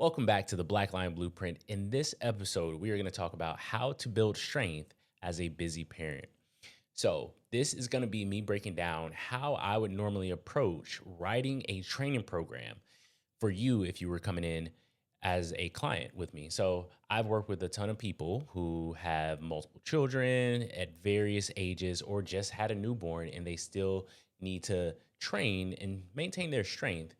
Welcome back to the Black Line Blueprint. In this episode, we are going to talk about how to build strength as a busy parent. So, this is going to be me breaking down how I would normally approach writing a training program for you if you were coming in as a client with me. So, I've worked with a ton of people who have multiple children at various ages or just had a newborn and they still need to train and maintain their strength,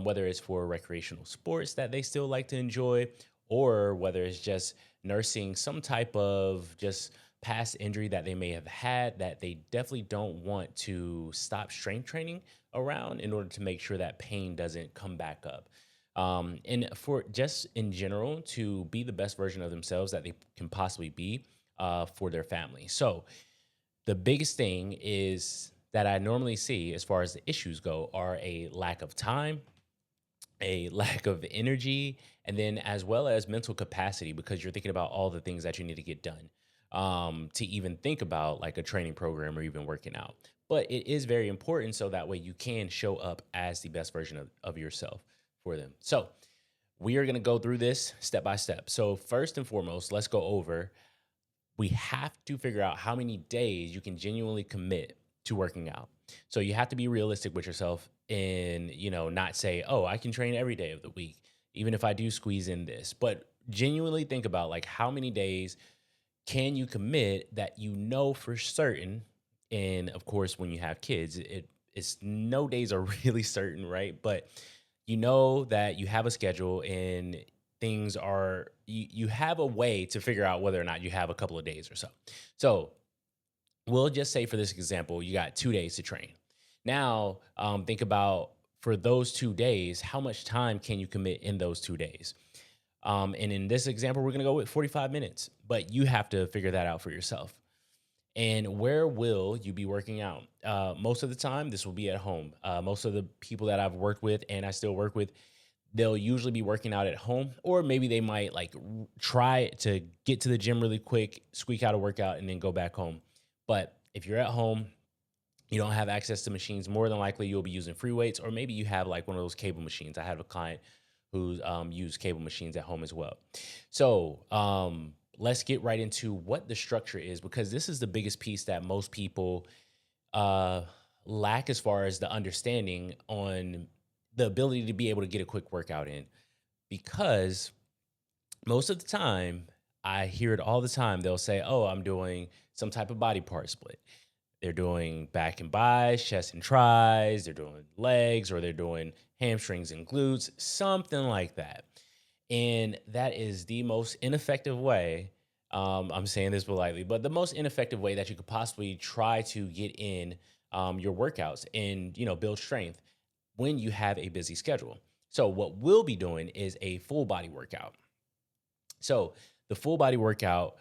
whether it's for recreational sports that they still like to enjoy or whether it's just nursing some type of just past injury that they may have had that they definitely don't want to stop strength training around in order to make sure that pain doesn't come back up. And for just in general to be the best version of themselves that they can possibly be for their family. So, the biggest thing is that I normally see as far as the issues go are a lack of time, a lack of energy, and then as well as mental capacity because you're thinking about all the things that you need to get done to even think about like a training program or even working out. But it is very important so that way you can show up as the best version of yourself for them. So we are going to go through this step by step. So, first and foremost, let's go over we have to figure out how many days you can genuinely commit to working out. So you have to be realistic with yourself and, not say, "Oh, I can train every day of the week, even if I do squeeze in this." But genuinely think about like how many days can you commit that you know for certain. And of course, when you have kids, it's no days are really certain, right? But you know that you have a schedule and things are you have a way to figure out whether or not you have a couple of days or so. So we'll just say for this example, you got 2 days to train. Now, think about for those 2 days, how much time can you commit in those 2 days? And in this example, we're going to go with 45 minutes, but you have to figure that out for yourself. And where will you be working out? Most of the time, this will be at home. Most of the people that I've worked with and I still work with, they'll usually be working out at home, or maybe they might like try to get to the gym really quick, squeak out a workout, and then go back home. But if you're at home, you don't have access to machines, more than likely you'll be using free weights, or maybe you have like one of those cable machines. I have a client who's used cable machines at home as well. So let's get right into what the structure is, because this is the biggest piece that most people uh, lack as far as the understanding on the ability to be able to get a quick workout in. Because most of the time, I hear it all the time. They'll say, "Oh, I'm doing some type of body part split." They're doing back and bis, chest and tris, they're doing legs, or they're doing hamstrings and glutes, something like that. And that is the most ineffective way. I'm saying this politely, but the most ineffective way that you could possibly try to get in your workouts and build strength when you have a busy schedule. So what we'll be doing is a full body workout. So the full body workout,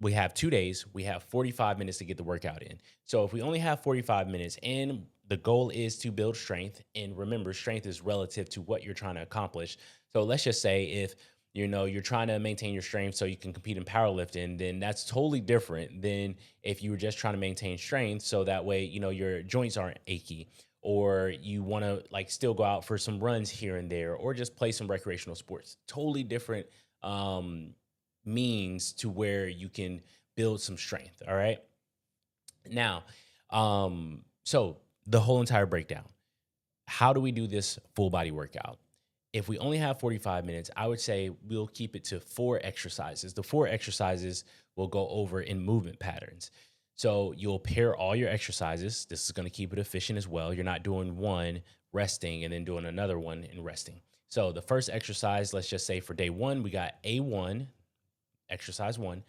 we have 2 days, we have 45 minutes to get the workout in. So if we only have 45 minutes and the goal is to build strength, and remember, strength is relative to what you're trying to accomplish. So let's just say if you're trying to maintain your strength so you can compete in powerlifting, then that's totally different than if you were just trying to maintain strength so that way, your joints aren't achy, or you want to like still go out for some runs here and there, or just play some recreational sports. Totally different means to where you can build some strength. All right. Now, so the whole entire breakdown. How do we do this full body workout? If we only have 45 minutes, I would say we'll keep it to 4 exercises. The 4 exercises will go over in movement patterns. So you'll pair all your exercises. This is going to keep it efficient as well. You're not doing one, resting, and then doing another one and resting. So the first exercise, let's just say for day one, we got A1, exercise one.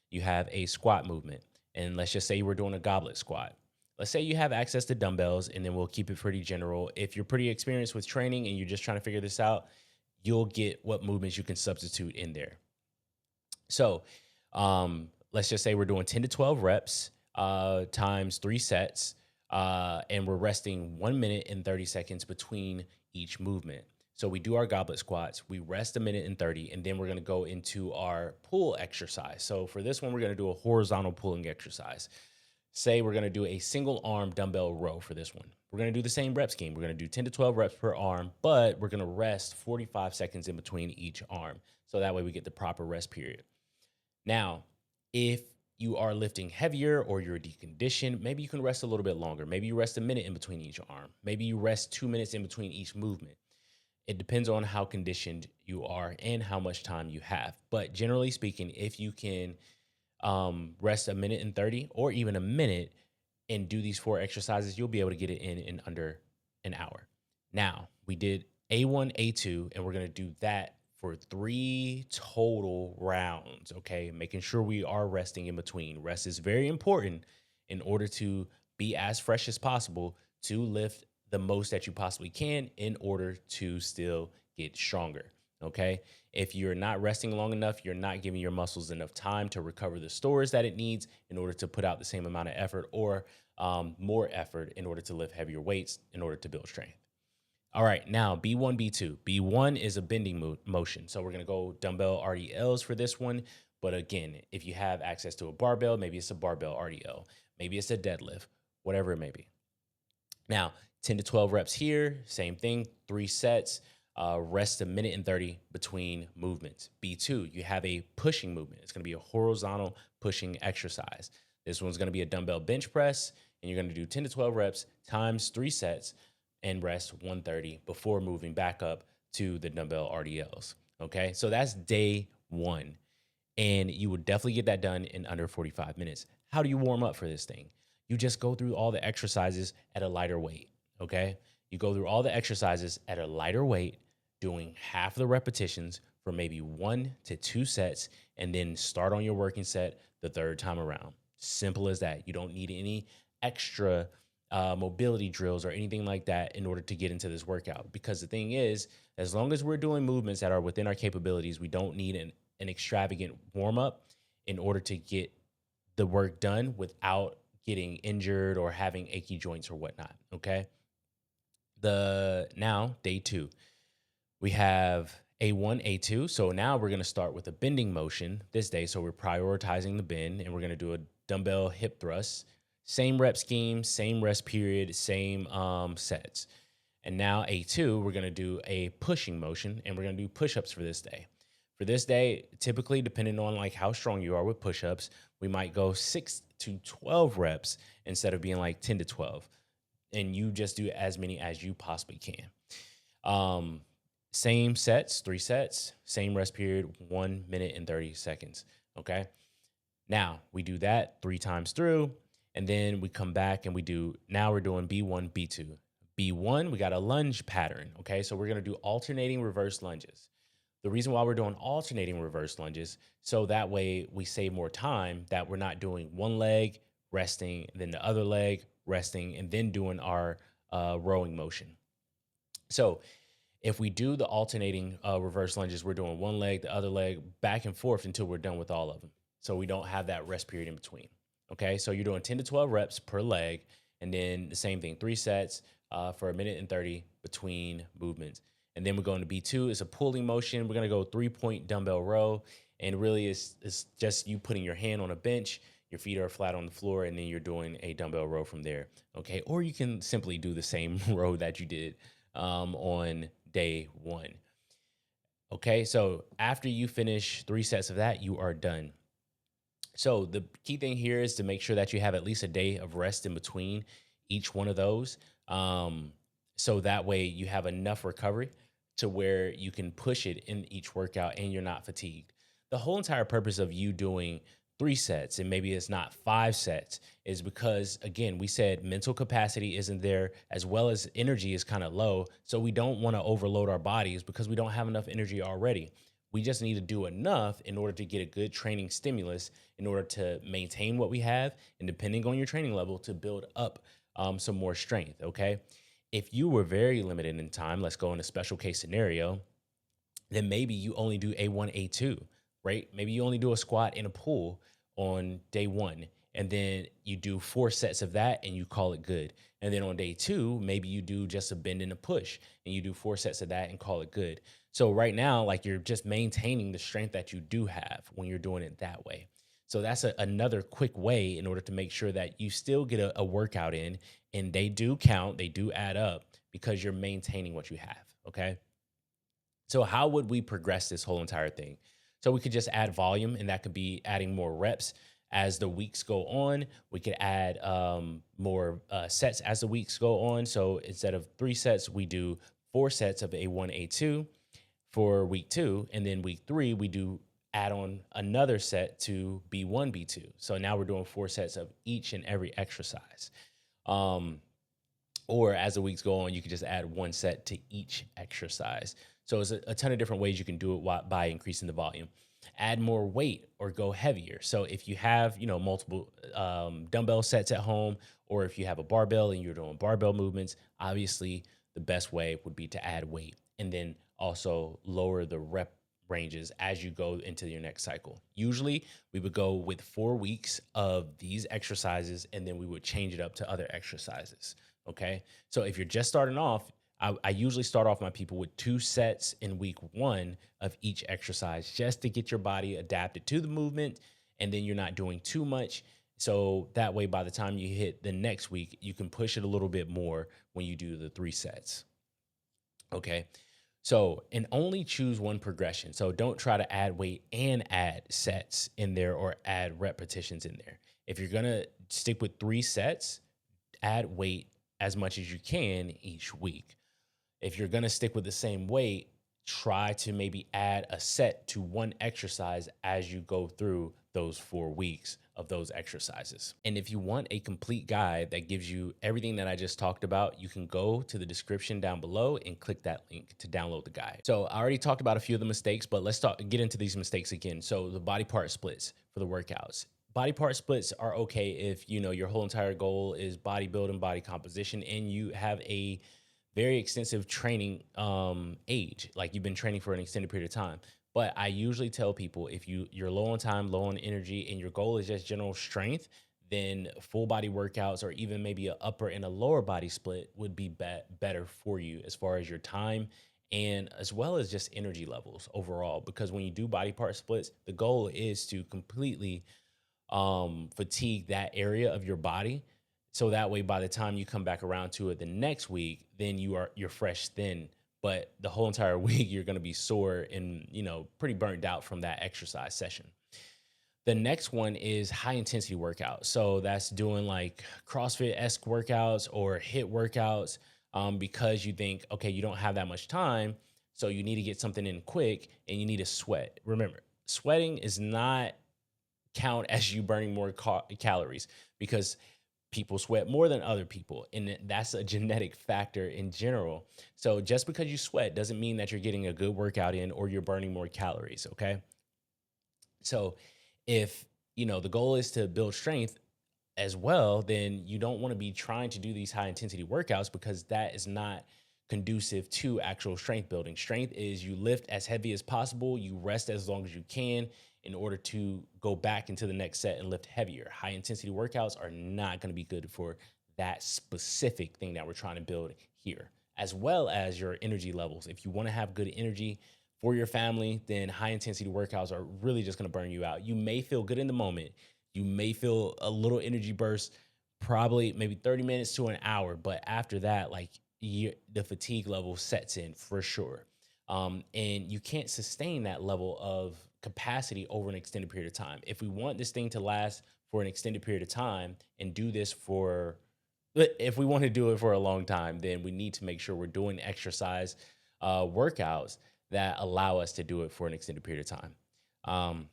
You have a squat movement. And let's just say we're doing a goblet squat. Let's say you have access to dumbbells, and then we'll keep it pretty general. If you're pretty experienced with training and you're just trying to figure this out, you'll get what movements you can substitute in there. So let's just say we're doing 10 to 12 reps times 3 sets, and we're resting 1 minute and 30 seconds between each movement. So we do our goblet squats, we rest 1 minute and 30, and then we're going to go into our pull exercise. So for this one, we're going to do a horizontal pulling exercise. Say we're going to do a single arm dumbbell row for this one. We're going to do the same rep scheme. We're going to do 10 to 12 reps per arm, but we're going to rest 45 seconds in between each arm. So that way we get the proper rest period. Now, if you are lifting heavier or you're deconditioned, maybe you can rest a little bit longer. Maybe you rest a minute in between each arm. Maybe you rest 2 minutes in between each movement. It depends on how conditioned you are and how much time you have. But generally speaking, if you can rest a minute and 30 or even a minute and do these 4 exercises, you'll be able to get it in under an hour. Now, we did A1, A2, and we're going to do that for 3 total rounds, okay? Making sure we are resting in between. Rest is very important in order to be as fresh as possible to lift the most that you possibly can in order to still get stronger, okay? If you're not resting long enough, you're not giving your muscles enough time to recover the stores that it needs in order to put out the same amount of effort or more effort in order to lift heavier weights in order to build strength. All right, now B1, B2. B1 is a bending motion. So we're going to go dumbbell RDLs for this one. But again, if you have access to a barbell, maybe it's a barbell RDL, maybe it's a deadlift, whatever it may be. Now, 10 to 12 reps here, same thing, 3 sets, rest a minute and 30 between movements. B2, you have a pushing movement. It's going to be a horizontal pushing exercise. This one's going to be a dumbbell bench press, and you're going to do 10 to 12 reps times 3 sets and rest 130 before moving back up to the dumbbell RDLs. Okay, so that's day 1. And you would definitely get that done in under 45 minutes. How do you warm up for this thing? You just go through all the exercises at a lighter weight, okay? You go through all the exercises at a lighter weight, doing half the repetitions for maybe 1 to 2 sets, and then start on your working set the third time around. Simple as that. You don't need any extra mobility drills or anything like that in order to get into this workout. Because the thing is, as long as we're doing movements that are within our capabilities, we don't need an extravagant warm-up in order to get the work done without getting injured or having achy joints or whatnot, okay? Now, day 2, we have A1, A2. So now we're going to start with a bending motion this day. So we're prioritizing the bend, and we're going to do a dumbbell hip thrust. Same rep scheme, same rest period, same sets. And now A2, we're going to do a pushing motion, and we're going to do push-ups for this day. For this day, typically, depending on like how strong you are with push-ups, we might go 6 to 12 reps instead of being like 10 to 12. And you just do as many as you possibly can. Same sets, 3 sets, same rest period, 1 minute and 30 seconds. Okay. Now we do that 3 times through, and then we come back and now we're doing B1, B2. B1, we got a lunge pattern. Okay. So we're going to do alternating reverse lunges. The reason why we're doing alternating reverse lunges, so that way we save more time, that we're not doing one leg, resting, then the other leg, resting, and then doing our rowing motion. So if we do the alternating reverse lunges, we're doing one leg, the other leg, back and forth until we're done with all of them. So we don't have that rest period in between. Okay, so you're doing 10 to 12 reps per leg, and then the same thing, 3 sets for 1 minute and 30 between movements. And then we're going to B2. It's a pulling motion. We're going to go 3-point dumbbell row. And really, it's just you putting your hand on a bench, your feet are flat on the floor, and then you're doing a dumbbell row from there. Okay. Or you can simply do the same row that you did on day 1. Okay. So after you finish 3 sets of that, you are done. So the key thing here is to make sure that you have at least a day of rest in between each one of those. So that way you have enough recovery to where you can push it in each workout and you're not fatigued. The whole entire purpose of you doing 3 sets and maybe it's not 5 sets is because, again, we said mental capacity isn't there as well as energy is kind of low. So we don't want to overload our bodies because we don't have enough energy already. We just need to do enough in order to get a good training stimulus in order to maintain what we have, and depending on your training level, to build up some more strength, okay? If you were very limited in time, let's go in a special case scenario, then maybe you only do A1, A2, right? Maybe you only do a squat and a pull on day 1, and then you do 4 sets of that and you call it good. And then on day 2, maybe you do just a bend and a push and you do 4 sets of that and call it good. So right now, like, you're just maintaining the strength that you do have when you're doing it that way. So that's another quick way in order to make sure that you still get a workout in, and they do count, they do add up because you're maintaining what you have. Okay. So how would we progress this whole entire thing? So we could just add volume, and that could be adding more reps as the weeks go on. We could add more sets as the weeks go on. So instead of 3 sets, we do 4 sets of A1, A2 for week 2, and then week 3 we do add on another set to B1, B2. So now we're doing 4 sets of each and every exercise. Um, or as the weeks go on, you can just add 1 set to each exercise. So it's a ton of different ways you can do it by increasing the volume. Add more weight or go heavier. So if you have, multiple dumbbell sets at home, or if you have a barbell and you're doing barbell movements, obviously the best way would be to add weight, and then also lower the rep ranges as you go into your next cycle. Usually we would go with 4 weeks of these exercises, and then we would change it up to other exercises. Okay. So if you're just starting off, I usually start off my people with 2 sets in week 1 of each exercise, just to get your body adapted to the movement. And then you're not doing too much. So that way, by the time you hit the next week, you can push it a little bit more when you do the 3 sets. Okay. So, and only choose one progression. So don't try to add weight and add sets in there, or add repetitions in there. If you're going to stick with 3 sets, add weight as much as you can each week. If you're going to stick with the same weight, try to maybe add a set to one exercise as you go through those 4 weeks of those exercises. And if you want a complete guide that gives you everything that I just talked about, you can go to the description down below and click that link to download the guide. So I already talked about a few of the mistakes, but let's get into these mistakes again. So the body part splits for the workouts. Body part splits are okay if your whole entire goal is bodybuilding, body composition, and you have a very extensive training age, like you've been training for an extended period of time. But I usually tell people, if you're low on time, low on energy, and your goal is just general strength, then full body workouts, or even maybe an upper and a lower body split, would be better for you as far as your time, and as well as just energy levels overall. Because when you do body part splits, the goal is to completely fatigue that area of your body. So that way, by the time you come back around to it the next week, then you're fresh then. But the whole entire week, you're going to be sore and, pretty burnt out from that exercise session. The next one is high intensity workouts. So that's doing like CrossFit-esque workouts or HIIT workouts, because you think, okay, you don't have that much time, so you need to get something in quick and you need to sweat. Remember, sweating is not count as you burning more calories, because people sweat more than other people, and that's a genetic factor in general. So just because you sweat doesn't mean that you're getting a good workout in or you're burning more calories. Okay. So if the goal is to build strength as well, then you don't want to be trying to do these high intensity workouts, because that is not conducive to actual strength building. Strength is you lift as heavy as possible, you rest as long as you can in order to go back into the next set and lift heavier. High intensity workouts are not going to be good for that specific thing that we're trying to build here, as well as your energy levels. If you want to have good energy for your family, then high intensity workouts are really just going to burn you out. You may feel good in the moment. You may feel a little energy burst, probably maybe 30 minutes to an hour. But after that, the fatigue level sets in for sure. And you can't sustain that level of capacity over an extended period of time. If we want this thing to last for an extended period of time and do this if we want to do it for a long time, then we need to make sure we're doing exercise workouts that allow us to do it for an extended period of time.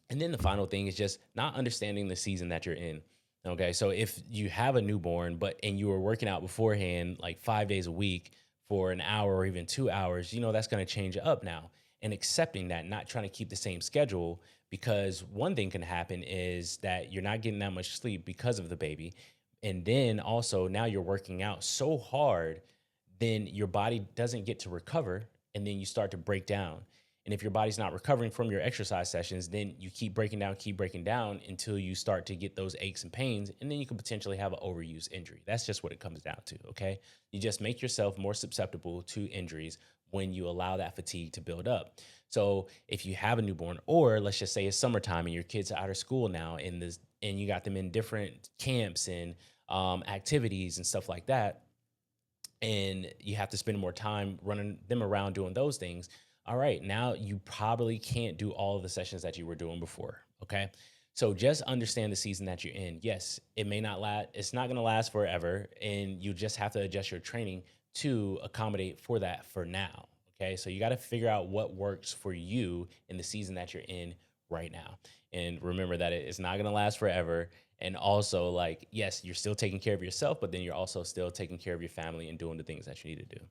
And then the final thing is just not understanding the season that you're in. Okay. So if you have a newborn, and you were working out beforehand, like 5 days a week for an hour or even 2 hours, that's going to change up now. And accepting that, not trying to keep the same schedule, because one thing can happen is that you're not getting that much sleep because of the baby. And then also now you're working out so hard, then your body doesn't get to recover, and then you start to break down. And if your body's not recovering from your exercise sessions, then you keep breaking down until you start to get those aches and pains. And then you could potentially have an overuse injury. That's just what it comes down to. Okay. You just make yourself more susceptible to injuries when you allow that fatigue to build up. So if you have a newborn, or let's just say it's summertime and your kids are out of school now, and you got them in different camps and activities and stuff like that, and you have to spend more time running them around doing those things. All right, now you probably can't do all of the sessions that you were doing before. Okay. So just understand the season that you're in. Yes, it may not last, it's not going to last forever. And you just have to adjust your training to accommodate for that for now. Okay. So you got to figure out what works for you in the season that you're in right now. And remember that it's not going to last forever. And also, like, yes, you're still taking care of yourself, but then you're also still taking care of your family and doing the things that you need to do.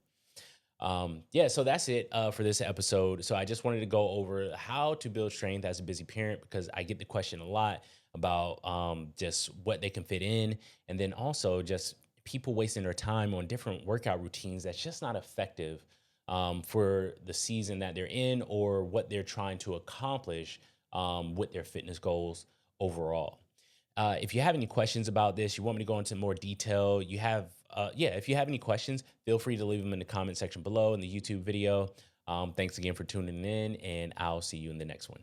Yeah, so that's it for this episode. So I just wanted to go over how to build strength as a busy parent, because I get the question a lot about just what they can fit in. And then also just people wasting their time on different workout routines that's just not effective for the season that they're in or what they're trying to accomplish with their fitness goals overall. If you have any questions about this, you want me to go into more detail, if you have any questions, feel free to leave them in the comment section below in the YouTube video. Thanks again for tuning in, and I'll see you in the next one.